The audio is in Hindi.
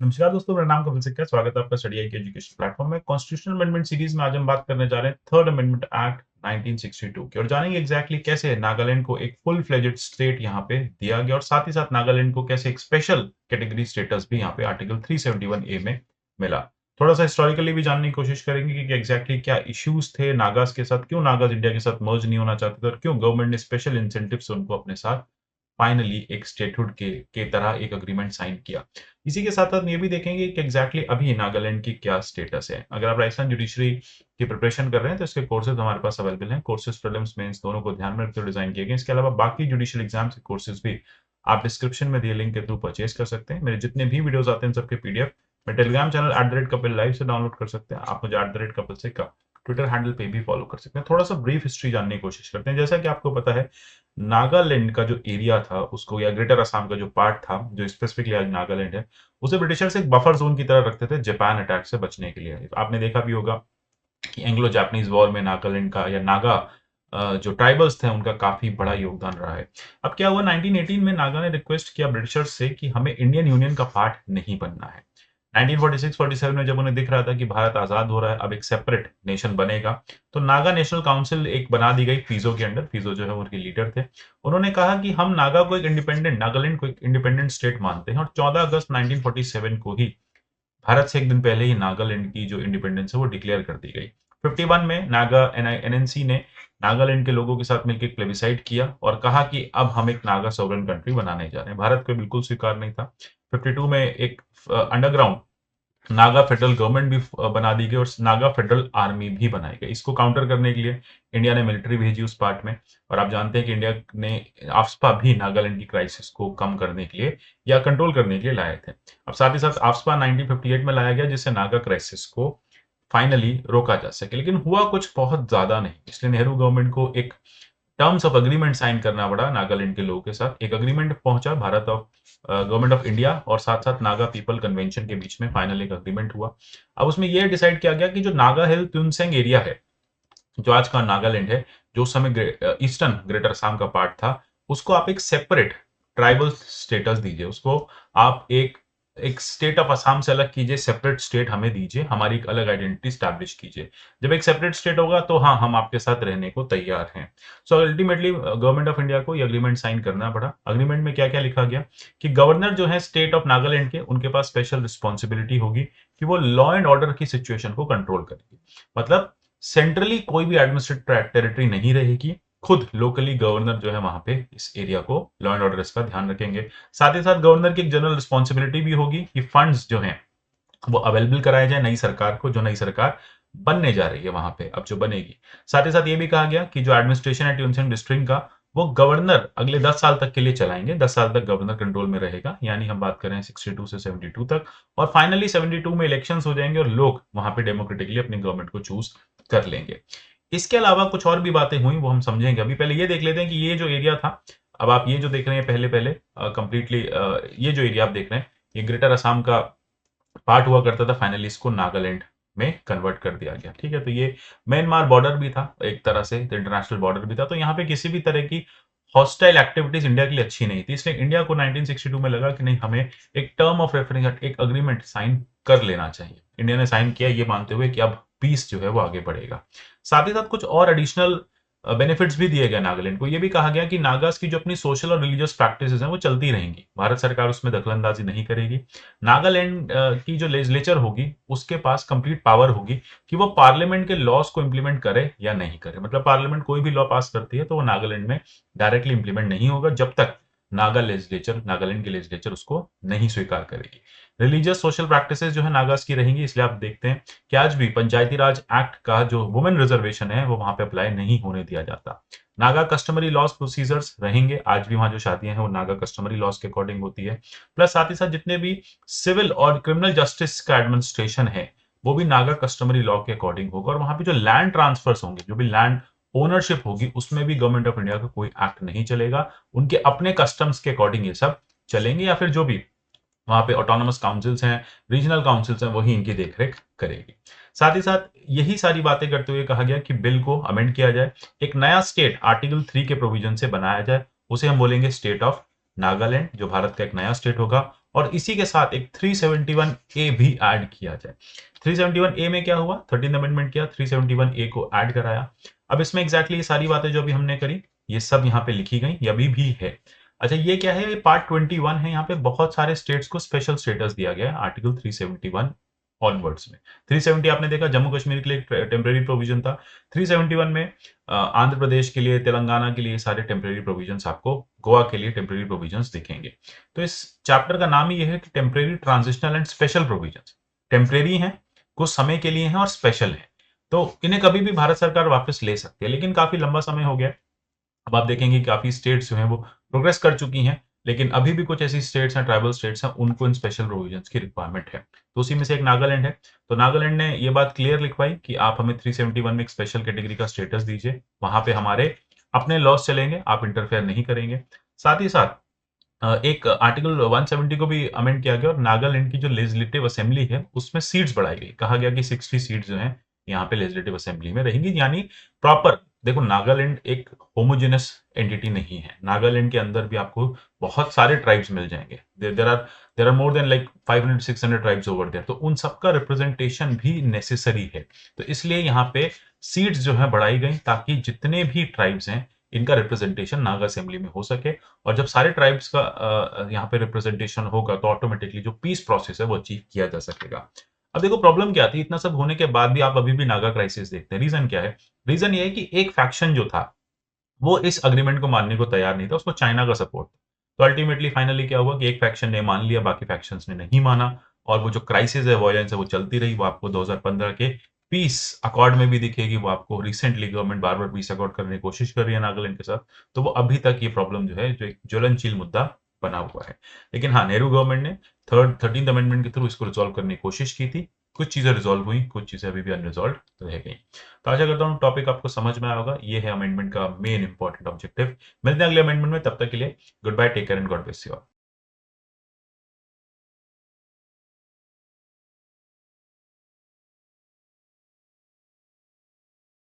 नमस्कार दोस्तों, मेरा नाम कपिल सिक्का है। स्वागत है आपका स्टडी आई के एजुकेशन प्लेटफॉर्म में। कॉन्स्टिट्यूशनल अमेंडमेंट सीरीज में आज हम बात करने जा रहे हैं थर्ड अमेंडमेंट एक्ट 1962 की और जानेंगे एग्जैक्टली कैसे नागालैंड को एक फुल फ्लेजेड स्टेट यहाँ पे दिया गया और साथ ही साथ नागालैंड को कैसे एक स्पेशल कैटेगरी स्टेटस भी यहाँ पे आर्टिकल 371A में मिला। थोड़ा सा हिस्टोरिकली भी जानने की कोशिश करेंगे कि एग्जैक्टली क्या इश्यूज थे नागाज के साथ, क्यों नागाज इंडिया के साथ मर्ज नहीं होना चाहते थे और क्यों गवर्नमेंट ने स्पेशल इंसेंटिव उनको अपने साथ फाइनली एक स्टेटहुड के तरह एक अग्रीमेंट साइन किया। इसी के साथ-साथ ये भी देखेंगे कि एग्ज़ैक्टली अभी नागालैंड की क्या स्टेटस है। अगर आप राजस्थान जुडिशरी की प्रिपरेशन कर रहे हैं तो इसके कोर्सेज़ हमारे पास अवेलेबल हैं। कोर्सेज़ प्रीलिम्स, मेंस दोनों को ध्यान में रखते हुए डिज़ाइन किए गए हैं। इसके अलावा बाकी जुडिशियल एग्ज़ाम्स के कोर्सेज़ भी आप डिस्क्रिप्शन में दिए लिंक के थ्रू परचेज़ कर सकते हैं। मेरे जितने भी वीडियोज़ आते हैं, सबके पीडीएफ मेरे टेलीग्राम चैनल @कपिल लाइव से डाउनलोड कर सकते हैं। आप मुझे @कपिल का ट्विटर हैंडल पे भी फॉलो कर सकते हैं। थोड़ा-सा ब्रीफ हिस्ट्री जानने की कोशिश करते हैं। जैसा कि आपको पता है, नागालैंड का जो एरिया था उसको या ग्रेटर असम का जो पार्ट था, जो स्पेसिफिकली आज नागालैंड है, उसे ब्रिटिशर्स एक बफर जोन की तरह रखते थे जापान अटैक से बचने के लिए। आपने देखा भी होगा कि एंग्लो जापानीज वॉर में नागालैंड का या नागा जो ट्राइबल्स थे उनका काफी बड़ा योगदान रहा है। अब क्या हुआ, 1918 में नागा ने रिक्वेस्ट किया ब्रिटिशर्स से कि हमें इंडियन यूनियन का पार्ट नहीं बनना है। 1946-47 में जब उन्हें दिख रहा था कि भारत आजाद हो रहा है, अब एक सेपरेट नेशन बनेगा, तो नागा नेशनल काउंसिल एक बना दी गई फीजो के अंडर। फीजो जो है उनके लीडर थे। उन्होंने कहा कि हम नागा को एक इंडिपेंडेंट, नागालैंड को एक इंडिपेंडेंट स्टेट मानते हैं और 14 अगस्त 1947 को ही भारत से एक दिन पहले ही नागालैंड की जो इंडिपेंडेंस है वो डिक्लेयर कर दी गई। 51 में नागा एनएनसी ने नागालैंड के लोगों के साथ मिलकर एक प्लेबिसाइड किया और कहा कि अब हम एक नागा सॉवरेन कंट्री बनाने जा रहे हैं। भारत को बिल्कुल स्वीकार नहीं था। 52 में एक अंडरग्राउंड नागा फेडरल गवर्नमेंट भी बना दी गई और नागा फेडरल आर्मी भी बनाई गई। इसको काउंटर करने के लिए इंडिया ने मिलिट्री भेजी उस पार्ट में। और आप जानते हैं कि इंडिया ने आफ्सपा भी नागालैंड की क्राइसिस को कम करने के लिए या कंट्रोल करने के लिए लाए थे। अब साथ ही साथ आफ्सपा 1958 में लाया गया जिससे नागा क्राइसिस को फाइनली रोका जा सके, लेकिन हुआ कुछ बहुत ज्यादा नहीं। इसलिए नेहरू गवर्नमेंट को एक टर्म्स ऑफ अग्रीमेंट साइन करना पड़ा नागालैंड के लोगों के साथ। एक अग्रीमेंट पहुंचा Bharat of government of India और साथ साथ नागा पीपल कन्वेंशन के बीच में फाइनल एक अग्रीमेंट हुआ। अब उसमें यह डिसाइड किया गया कि जो नागा हिल त्युनसेंग एरिया है, जो आज का नागालैंड है, जो उस समय ईस्टर्न ग्रेटर असम का पार्ट था, उसको आप एक सेपरेट ट्राइबल स्टेटस दीजिए। उसको आप एक एक स्टेट ऑफ असम से अलग कीजिए, सेपरेट स्टेट हमें दीजिए, हमारी एक अलग आइडेंटिटी स्टैब्लिश कीजिए। जब एक सेपरेट स्टेट होगा तो हाँ, हम आपके साथ रहने को तैयार हैं। So ultimately government of India को ये अग्रीमेंट साइन करना पड़ा। अग्रीमेंट में क्या क्या लिखा गया कि गवर्नर जो है स्टेट ऑफ नागालैंड के, उनके पास स्पेशल रिस्पॉन्सिबिलिटी होगी कि वो लॉ एंड ऑर्डर की सिचुएशन को कंट्रोल करेंगे। मतलब सेंट्रली कोई भी एडमिनिस्ट्रेटिव टेरिटरी नहीं रहेगी, खुद लोकली गवर्नर जो है वहां पे इस एरिया को लॉ एंड ऑर्डर इसका ध्यान रखेंगे। साथ ही साथ गवर्नर की एक जनरल रिस्पॉन्सिबिलिटी भी होगी कि फंड्स जो हैं वो अवेलेबल कराए जाए नई सरकार को, जो नई सरकार बनने जा रही है वहां पे, अब जो बनेगी। साथ ही साथ ये भी कहा गया कि जो एडमिनिस्ट्रेशन है ट्यून्सन डिस्ट्रिक्ट का, वो गवर्नर अगले 10 साल तक के लिए चलाएंगे। 10 साल तक गवर्नर कंट्रोल में रहेगा, यानी हम बात करें 62 से 72 तक। और फाइनली 72 में इलेक्शंस हो जाएंगे और लोग वहां पे डेमोक्रेटिकली अपनी गवर्नमेंट को चूज कर लेंगे। इसके अलावा कुछ और भी बातें हुई, वो हम समझेंगे। अभी पहले ये देख लेते हैं कि ये जो एरिया था, अब आप ये जो देख रहे हैं पहले पहले कंप्लीटली ये जो एरिया आप देख रहे हैं, ये ग्रेटर असम का पार्ट हुआ करता था। फाइनली इसको नागालैंड में कन्वर्ट कर दिया गया। ठीक है, तो ये म्यांमार बॉर्डर भी था एक तरह से, इंटरनेशनल बॉर्डर भी था। तो यहाँ पे किसी भी तरह की हॉस्टाइल एक्टिविटीज इंडिया के लिए अच्छी नहीं थी। इसलिए इंडिया को 1962 में लगा कि नहीं, हमें एक टर्म ऑफ रेफरेंस, एक अग्रीमेंट साइन कर लेना चाहिए। इंडिया ने साइन किया ये मानते हुए कि अब पीस जो है वो आगे बढ़ेगा। साथ ही साथ कुछ और एडिशनल बेनिफिट्स भी दिए गए नागालैंड को। ये भी कहा गया कि नागास की जो अपनी सोशल और रिलीजियस प्रैक्टिसेस हैं वो चलती रहेंगी, भारत सरकार उसमें दखलंदाजी नहीं करेगी। नागालैंड की जो लेजिस्लेचर होगी उसके पास कंप्लीट पावर होगी कि वो पार्लियामेंट के लॉज को इंप्लीमेंट करे या नहीं करे। मतलब पार्लियामेंट कोई भी लॉ पास करती है तो वो नागालैंड में डायरेक्टली इंप्लीमेंट नहीं होगा जब तक नागालैंड की लेजिस्लेचर उसको नहीं स्वीकार करेगी। रिलीजियस सोशल प्रैक्टिसेस जो है नागास की रहेंगी। इसलिए आप देखते हैं कि आज भी पंचायती राज एक्ट का जो वुमेन रिजर्वेशन है वो वहां पे अप्लाई नहीं होने दिया जाता। नागा कस्टमरी लॉज प्रोसीजर्स रहेंगे। आज भी वहां जो शादियां हैं वो नागा कस्टमरी लॉज के अकॉर्डिंग होती है। प्लस साथ ही साथ जितने भी सिविल और क्रिमिनल जस्टिस का एडमिनिस्ट्रेशन है वो भी नागा कस्टमरी लॉ के अकॉर्डिंग होगा। और वहां पे जो लैंड ट्रांसफर्स होंगे, जो भी लैंड ओनरशिप होगी, उसमें भी गवर्नमेंट ऑफ इंडिया का कोई एक्ट नहीं चलेगा। उनके अपने कस्टम्स के अकॉर्डिंग ये सब चलेंगे, या फिर जो भी वहां पे ऑटोनोमस काउंसिल्स हैं, रीजनल काउंसिल्स हैं, वही इनकी देखरेख करेगी। साथ ही साथ यही सारी बातें करते हुए कहा गया कि बिल को अमेंड किया जाए, एक नया स्टेट आर्टिकल 3 के प्रोविजन से बनाया जाए। उसे हम बोलेंगे स्टेट ऑफ नागालैंड, जो भारत का एक नया स्टेट होगा। और इसी के साथ एक 371 ए भी ऐड किया जाए। 371 ए में क्या हुआ, 13th अमेंडमेंट किया, 371 ए को ऐड कराया। अब इसमें एग्जैक्टली ये सारी बातें जो अभी हमने करी, ये सब यहाँ पे लिखी गई, ये अभी भी है। अच्छा, ये क्या है, ये पार्ट 21 है। यहाँ पे बहुत सारे स्टेट्स को स्पेशल स्टेटस दिया गया है आर्टिकल 371 ऑनवर्ड्स में। 370 आपने देखा जम्मू कश्मीर के लिए टेम्परेरी प्रोविजन था। 371 में आंध्र प्रदेश के लिए, तेलंगाना के लिए सारे टेम्परेरी प्रोविजंस आपको, गोवा के लिए टेम्परेरी प्रोविजंस दिखेंगे। तो इस चैप्टर का नाम ही ये है कि temporary, transitional and special provisions. Temporary हैं, कुछ समय के लिए हैं, और स्पेशल है। तो इन्हें कभी भी भारत सरकार वापस ले सकती है, लेकिन काफी लंबा समय हो गया। अब आप देखेंगे कि काफी स्टेट्स जो हैं वो प्रोग्रेस कर चुकी हैं, लेकिन अभी भी कुछ ऐसी स्टेट्स हैं, ट्राइबल स्टेट्स हैं, उनको इन स्पेशल प्रोविजंस की रिक्वायरमेंट है। तो उसी में से एक नागालैंड है। तो नागालैंड ने ये बात क्लियर लिखवाई कि आप हमें 371 में एक स्पेशल कैटेगरी का स्टेटस दीजिए, वहां पे हमारे अपने लॉस चलेंगे, आप इंटरफेयर नहीं करेंगे। साथ ही साथ एक आर्टिकल 170 को भी अमेंड किया गया, और नागालैंड की जो लेजिस्लेटिव असेंबली है उसमें सीट्स बढ़ाई गई। कहा गया कि 60 सीट्स जो हैं यहाँ पे लेजिस्लेटिव असेंबली में रहेंगी, यानी प्रॉपर। देखो, नागालैंड एक होमोजेनस एंटिटी नहीं है। नागालैंड के अंदर भी आपको बहुत सारे ट्राइब्स मिल जाएंगे। There are more than like 500-600 tribes over there. तो उन सबका रिप्रेजेंटेशन भी नेसेसरी है। तो इसलिए यहाँ पे सीट्स जो है बढ़ाई गई, ताकि जितने भी ट्राइब्स हैं इनका रिप्रेजेंटेशन नागा असेंबली में हो सके। और जब सारे ट्राइब्स का यहाँ पे रिप्रेजेंटेशन होगा, तो ऑटोमेटिकली जो पीस प्रोसेस है वो अचीव किया जा सकेगा। अब देखो, प्रॉब्लम क्या थी, इतना सब होने के बाद भी आप अभी भी नागा क्राइसिस देखते हैं। रीजन क्या है? रीजन ये है कि एक फैक्शन जो था वो इस अग्रीमेंट को मानने को तैयार नहीं था, उसको चाइना का सपोर्ट था। तो अल्टीमेटली फाइनली क्या हुआ कि एक फैक्शन ने मान लिया, बाकी फैक्शंस ने नहीं माना। और वो जो क्राइसिस है, वॉयलेंस है, वो चलती रही। वो आपको 2015 के पीस अकॉर्ड में भी दिखेगी। वो आपको रिसेंटली गवर्नमेंट बार बार पीस अकॉर्ड करने की कोशिश कर रही है नागालैंड के साथ। तो वो अभी तक ये प्रॉब्लम जो है, जो एक ज्वलनशील मुद्दा बना हुआ है। लेकिन हाँ, नेहरू गवर्नमेंट ने 13th अमेंडमेंट के थ्रू इसको रिजॉल्व करने की कोशिश की थी। कुछ चीजें रिजॉल्व हुई, कुछ चीजें अभी भी अनरिजॉल्व रह गई। तो आशा करता हूँ टॉपिक आपको समझ में आया होगा। ये है अमेंडमेंट का मेन इंपॉर्टेंट ऑब्जेक्टिव। मिलते हैं अगले अमेंडमेंट में, तब तक के लिए good bye, take care and God bless you all.